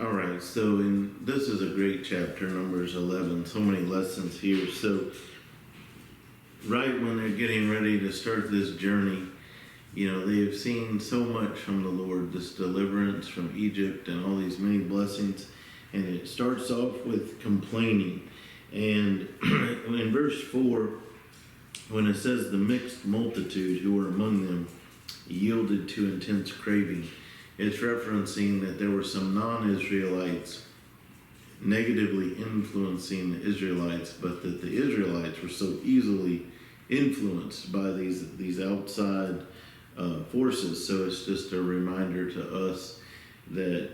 All right, this is a great chapter, Numbers 11. So many lessons here. So, right when they're getting ready to start this journey, they have seen so much from the Lord, this deliverance from Egypt and all these many blessings. And it starts off with complaining. And in verse 4, when it says the mixed multitude who were among them yielded to intense craving, it's referencing that there were some non-Israelites negatively influencing the Israelites, but that the Israelites were so easily influenced by these outside forces. So it's just a reminder to us that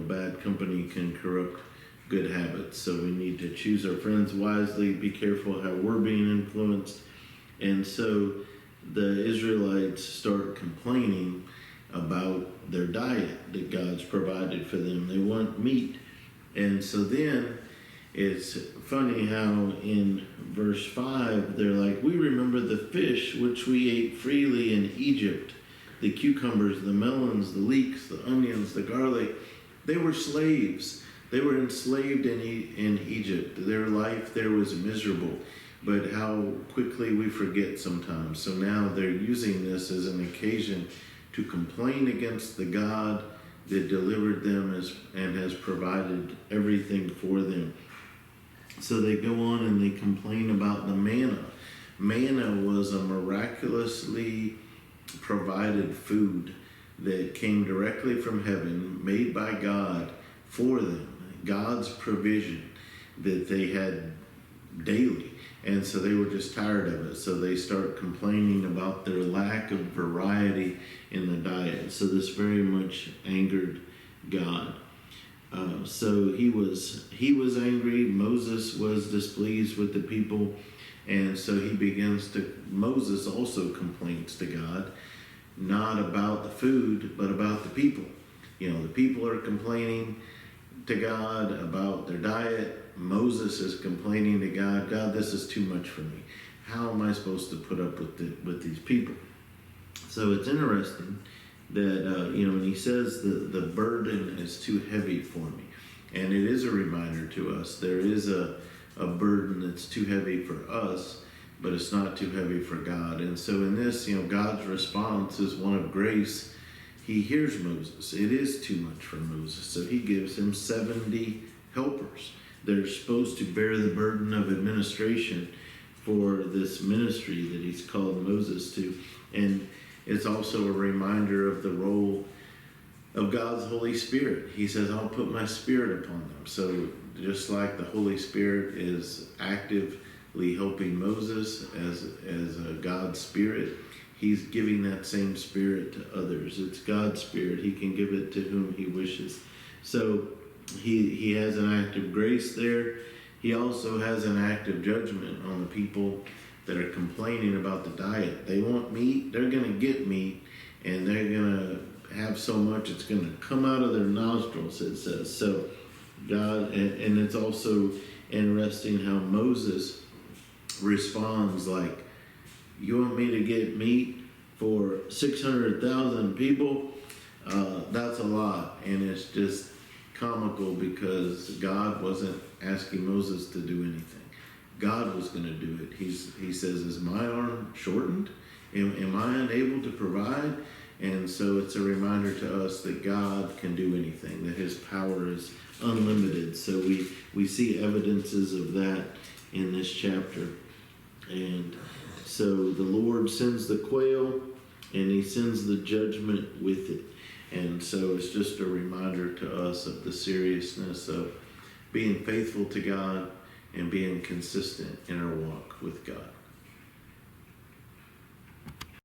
bad company can corrupt good habits. So we need to choose our friends wisely, be careful how we're being influenced. And so the Israelites start complaining about their diet that God's provided for them. They want meat. And so then it's funny how in verse 5 they're like, we remember the fish which we ate freely in Egypt, the cucumbers, the melons, the leeks, the onions, the garlic. They were slaves. They were enslaved in Egypt. Their life there was miserable. But how quickly we forget sometimes. So now they're using this as an occasion to complain against the God that delivered them and has provided everything for them. So they go on and they complain about the manna. Manna was a miraculously provided food that came directly from heaven, made by God for them. God's provision that they had daily. And so they were just tired of it. So they start complaining about their lack of variety in the diet. So this very much angered God. So he was angry. Moses was displeased with the people. And so Moses also complains to God, not about the food, but about the people. The people are complaining to God about their diet. Moses is complaining to God, God, this is too much for me. How am I supposed to put up with these people? So it's interesting that, when he says the burden is too heavy for me. And it is a reminder to us. There is a burden that's too heavy for us, but it's not too heavy for God. And so in this, God's response is one of grace. He hears Moses. It is too much for Moses. So he gives him 70 helpers. They're supposed to bear the burden of administration for this ministry that he's called Moses to. And it's also a reminder of the role of God's Holy Spirit. He says, I'll put my Spirit upon them. So just like the Holy Spirit is actively helping Moses as a God's Spirit, he's giving that same Spirit to others. It's God's Spirit. He can give it to whom he wishes. So he has an act of grace there. He also has an act of judgment on the people that are complaining about the diet. They want meat. They're going to get meat, and they're going to have so much it's going to come out of their nostrils, it says. So God, and it's also interesting how Moses responds like, you want me to get meat for 600,000 people? That's a lot. And it's just comical because God wasn't asking Moses to do anything. God was going to do it. He says, is my arm shortened? Am I unable to provide? And so it's a reminder to us that God can do anything, that his power is unlimited. So we see evidences of that in this chapter. And so the Lord sends the quail, and he sends the judgment with it. And so it's just a reminder to us of the seriousness of being faithful to God and being consistent in our walk with God.